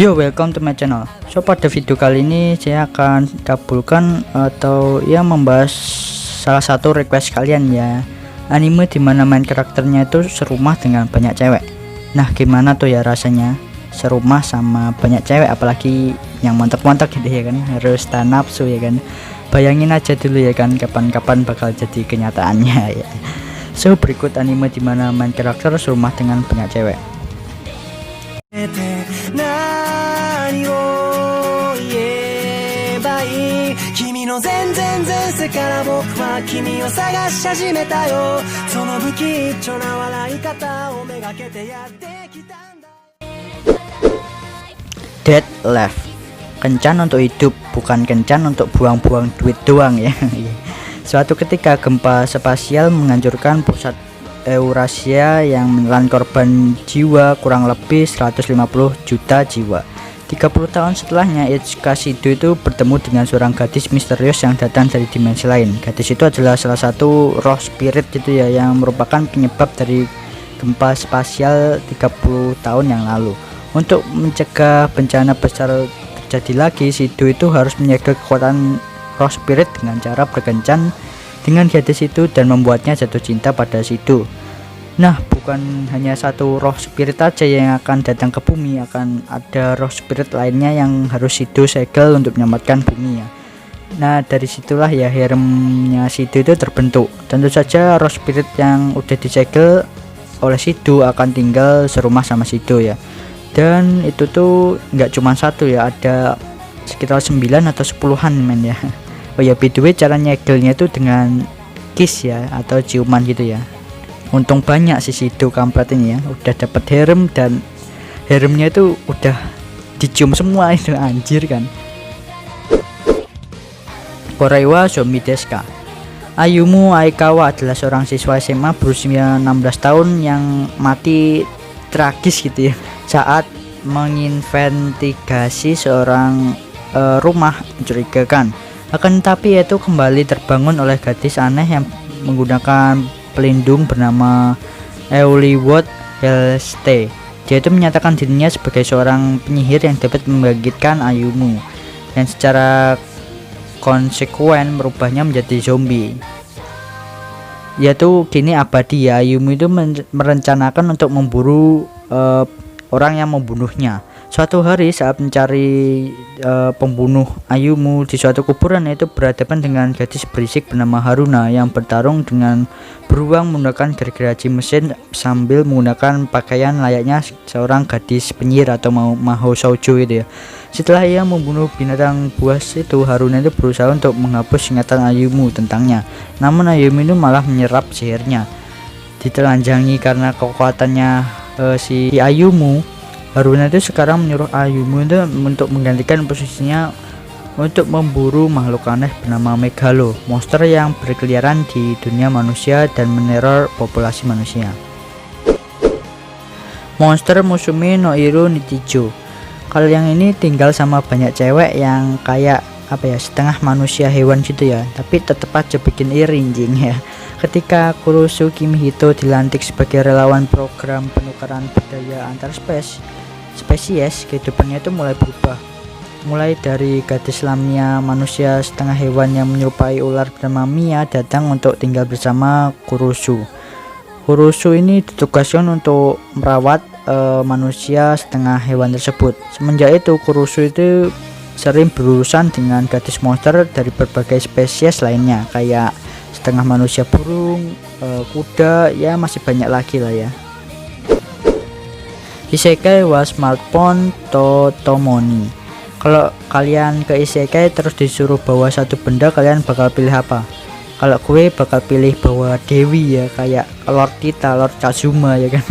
Yo, welcome to my channel. So pada video kali ini saya akan kabulkan atau ya membahas salah satu request kalian ya, anime dimana main karakternya itu serumah dengan banyak cewek. Nah gimana tuh ya rasanya serumah sama banyak cewek, apalagi yang mantap-mantap gitu ya kan, harus tahan nafsu ya kan. Bayangin aja dulu ya kan, kapan-kapan bakal jadi kenyataannya ya. So berikut anime dimana main karakter serumah dengan banyak cewek. Dead left, kencan untuk hidup, bukan kencan untuk buang-buang duit doang ya. Suatu ketika gempa spasial menghancurkan pusat Eurasia yang menelan korban jiwa kurang lebih 150 juta jiwa. 30 tahun setelahnya, Ichika Shido itu bertemu dengan seorang gadis misterius yang datang dari dimensi lain. Gadis itu adalah salah satu roh spirit gitu ya, yang merupakan penyebab dari gempa spasial 30 tahun yang lalu. Untuk mencegah bencana besar terjadi lagi, Shido itu harus menyegel kekuatan roh spirit dengan cara berkencan dengan gadis itu dan membuatnya jatuh cinta pada Shido. Nah, bukan hanya satu roh spirit aja yang akan datang ke bumi, akan ada roh spirit lainnya yang harus Shido segel untuk menyelamatkan bumi ya. Nah, dari situlah ya haremnya Shido itu terbentuk. Tentu saja roh spirit yang udah disegel oleh Shido akan tinggal serumah sama Shido ya. Dan itu tuh nggak cuma satu ya, ada sekitar 9 atau 10-an men ya. Oh ya, by the way, cara nyegelnya itu dengan kiss ya, atau ciuman gitu ya. Untung banyak si Shido kampret ini ya, udah dapat harem dan haremnya itu udah dicium semua itu, anjir kan. Korewa Zombie Deska. Ayumu Aikawa adalah seorang siswa SMA berusia 16 tahun yang mati tragis gitu ya saat menginvestigasi seorang rumah mencurigakan. Akan tetapi yaitu kembali terbangun oleh gadis aneh yang menggunakan pelindung bernama Euliwood Helste. Dia itu menyatakan dirinya sebagai seorang penyihir yang dapat membangkitkan Ayumu dan secara konsekuen merubahnya menjadi zombie. Yaitu kini abadi ya. Ayumu itu merencanakan untuk memburu orang yang membunuhnya. Suatu hari saat mencari pembunuh Ayumu di suatu kuburan, itu berhadapan dengan gadis berisik bernama Haruna yang bertarung dengan beruang menggunakan gergaji mesin sambil menggunakan pakaian layaknya seorang gadis penyihir atau Mahou Shoujo itu ya. Setelah ia membunuh binatang buas itu, Haruna itu berusaha untuk menghapus ingatan Ayumu tentangnya. Namun Ayumu itu malah menyerap sihirnya. Ditelanjangi karena kekuatannya si Ayumu, Haruna itu sekarang menyuruh Ayumu itu untuk menggantikan posisinya untuk memburu makhluk aneh bernama Megalo, monster yang berkeliaran di dunia manusia dan meneror populasi manusia. Monster Musume no Iro Nichijo. Kalau yang ini tinggal sama banyak cewek yang kayak apa ya, setengah manusia hewan gitu ya, tapi tetep aja bikin iri anjing ya. Ketika Kurusu Kimihito dilantik sebagai relawan program penukaran budaya antar spesies, kehidupannya itu mulai berubah. Mulai dari gadis Lamia, manusia setengah hewan yang menyerupai ular bernama Mia, datang untuk tinggal bersama Kurusu. Kurusu ini ditugaskan untuk merawat manusia setengah hewan tersebut. Semenjak itu Kurusu itu sering berurusan dengan gadis monster dari berbagai spesies lainnya, kayak setengah manusia burung, kuda, ya masih banyak lagi lah ya. Isekai wa smartphone Totomoni. Kalau kalian ke isekai terus disuruh bawa satu benda, kalian bakal pilih apa? Kalau gue bakal pilih bawa Dewi ya, kayak Lord Tita, Lord Kazuma ya kan.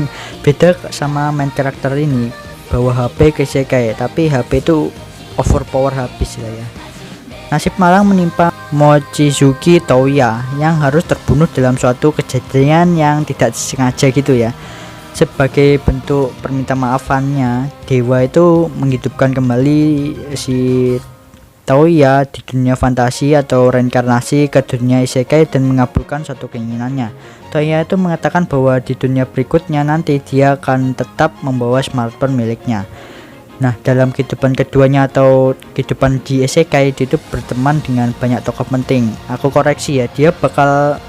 Beda sama main karakter ini, bawa HP ke isekai, tapi HP itu overpower habis lah ya. Nasib malang menimpa Mochizuki Touya yang harus terbunuh dalam suatu kejadian yang tidak disengaja gitu ya. Sebagai bentuk perminta maafannya, dewa itu menghidupkan kembali si Touya di dunia fantasi atau reinkarnasi ke dunia isekai dan mengabulkan suatu keinginannya. Touya itu mengatakan bahwa di dunia berikutnya nanti dia akan tetap membawa smartphone miliknya. Nah, dalam kehidupan keduanya atau kehidupan di isekai, dia itu berteman dengan banyak tokoh penting. Aku koreksi ya, dia bakal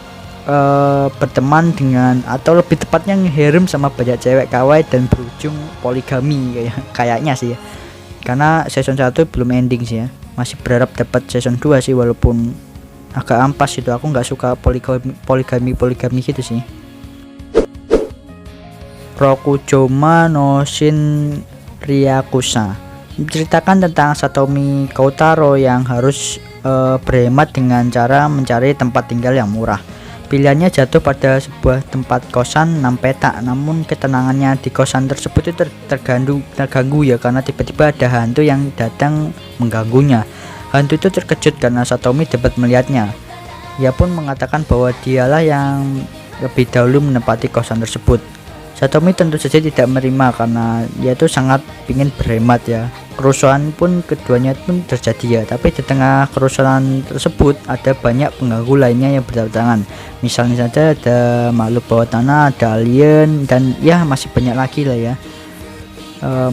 berteman dengan, atau lebih tepatnya ngeharem sama banyak cewek kawaii dan berujung poligami kayaknya sih ya. Karena season 1 belum ending sih ya. Masih berharap dapat season 2 sih, walaupun agak ampas itu. Aku nggak suka poligami gitu sih. Rokujoma no Shinryakusa menceritakan tentang Satomi Koutaro yang harus berhemat dengan cara mencari tempat tinggal yang murah. Pilihannya jatuh pada sebuah tempat kosan 6 petak, namun ketenangannya di kosan tersebut itu terganggu ya, karena tiba-tiba ada hantu yang datang mengganggunya. Hantu itu terkejut karena Satomi dapat melihatnya. Ia pun mengatakan bahwa dialah yang lebih dahulu menempati kosan tersebut. Satomi tentu saja tidak menerima karena dia itu sangat ingin berhemat ya. Kerusuhan pun keduanya pun terjadi ya, tapi di tengah kerusuhan tersebut ada banyak pengganggu lainnya yang berdatangan. Misalnya saja ada makhluk bawah tanah, ada alien, dan ya masih banyak lagi lah ya,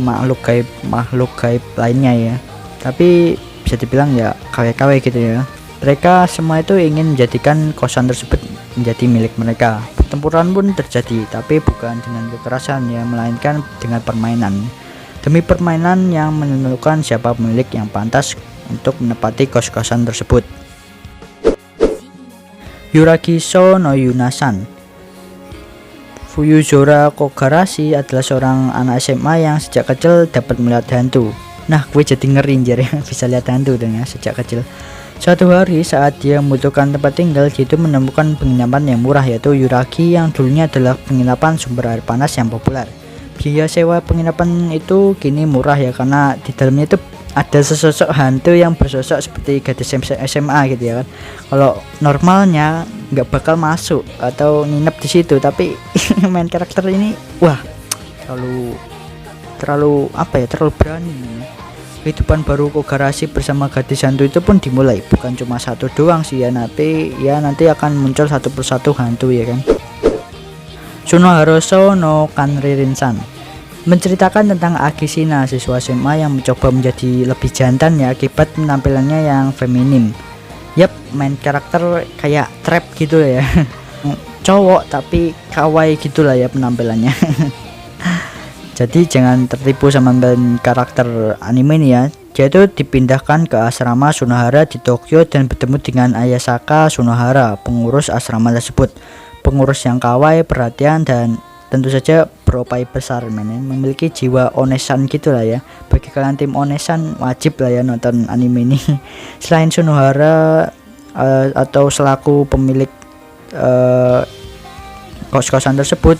makhluk gaib lainnya ya. Tapi bisa dibilang ya KW-KW gitu ya. Mereka semua itu ingin menjadikan kosan tersebut menjadi milik mereka. Pertempuran pun terjadi, tapi bukan dengan kekerasan ya, melainkan dengan permainan. Demi permainan yang menentukan siapa pemilik yang pantas untuk menempati kos-kosan tersebut. Yuragiso no Yunasan. Fuyuzora Kogarashi adalah seorang anak SMA yang sejak kecil dapat melihat hantu. Nah, gue jadi ngeri anjir ya, bisa lihat hantu dan ya sejak kecil. Suatu hari saat dia membutuhkan tempat tinggal, dia itu menemukan penginapan yang murah, yaitu Yuragi, yang dulunya adalah penginapan sumber air panas yang populer. Biaya sewa penginapan itu kini murah ya, karena di dalamnya itu ada sesosok hantu yang bersosok seperti gadis SMA gitu ya kan. Kalau normalnya nggak bakal masuk atau nginep di situ, tapi main karakter ini wah terlalu apa ya, terlalu berani. Kehidupan baru Kogarashi bersama gadis hantu itu pun dimulai. Bukan cuma satu doang sih ya, nanti akan muncul satu persatu hantu ya kan. Tsunoharaso no Kanririn-san menceritakan tentang Akishina, siswa SMA yang mencoba menjadi lebih jantan ya akibat penampilannya yang feminim. Yap, main karakter kayak trap gitu ya. Cowok tapi kawaii gitulah ya penampilannya. Jadi jangan tertipu sama main karakter anime ini ya. Dia itu dipindahkan ke asrama Sunohara di Tokyo dan bertemu dengan Ayasaka Sunohara, pengurus asrama tersebut. Pengurus yang kawaii, perhatian, dan tentu saja beropai besar, memiliki jiwa onesan gitulah ya. Bagi kalian tim onesan wajib lah ya nonton anime ini. Selain Sunohara atau selaku pemilik kos-kosan tersebut,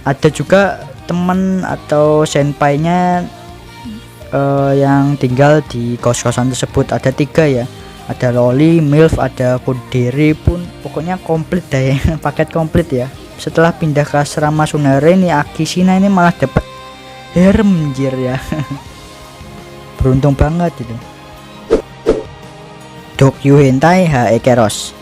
ada juga teman atau senpainya yang tinggal di kos-kosan tersebut. Ada 3 ya, ada loli, milf, ada kudere, pun pokoknya komplit deh ya. Paket komplit ya. Setelah pindah ke asrama Sunohara ini, Akishina ini malah dapat harem anjir ya. Beruntung banget itu. Dokyu Hentai Haekeros,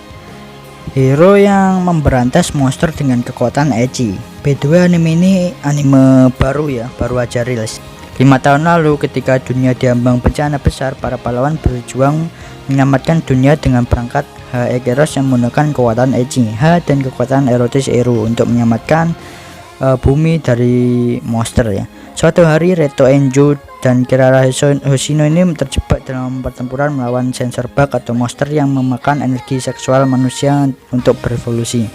hero yang memberantas monster dengan kekuatan ecchi. B2 anime ini anime baru ya, baru aja rilis 5 tahun lalu. Ketika dunia diambang bencana besar, para pahlawan berjuang menyelamatkan dunia dengan perangkat Haekeros yang menggunakan kekuatan ecchi H dan kekuatan erotis Eru untuk menyelamatkan bumi dari monster ya. Suatu hari Reto Enjo dan Kirara Hoshino ini terjebak dalam pertempuran melawan sensor bug atau monster yang memakan energi seksual manusia untuk berevolusi.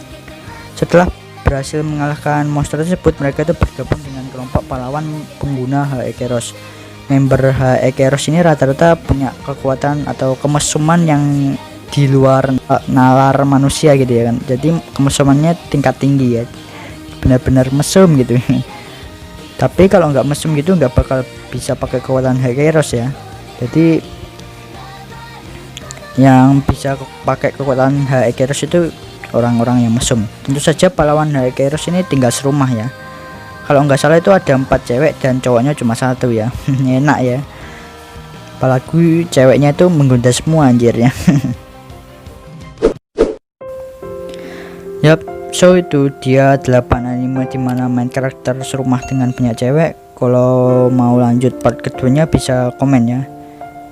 Setelah berhasil mengalahkan monster tersebut, mereka itu bergabung dengan kelompok pahlawan pengguna Haekeros. Member Haekeros ini rata-rata punya kekuatan atau kemesuman yang di luar nalar manusia gitu ya kan. Jadi kemesumannya tingkat tinggi ya, benar-benar mesum gitu. Tapi kalau nggak mesum gitu nggak bakal bisa pakai kekuatan Haekeros ya. Jadi yang bisa pakai kekuatan Haekeros itu orang-orang yang mesum. Tentu saja pahlawan Haekeros ini tinggal serumah ya. Kalau nggak salah itu ada 4 cewek dan cowoknya cuma 1 ya. Enak ya, apalagi ceweknya itu menggoda semua anjir ya. Yap, so itu dia 8 anime dimana main karakter serumah dengan banyak cewek. Kalau mau lanjut part keduanya bisa komen ya.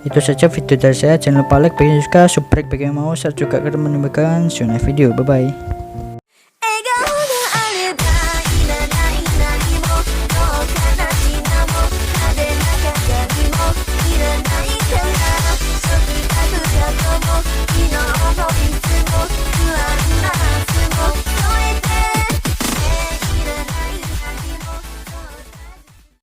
Itu saja video dari saya, jangan lupa like bagi yang suka, subscribe bagi yang mau, share juga ke teman-teman. See you next video, bye bye.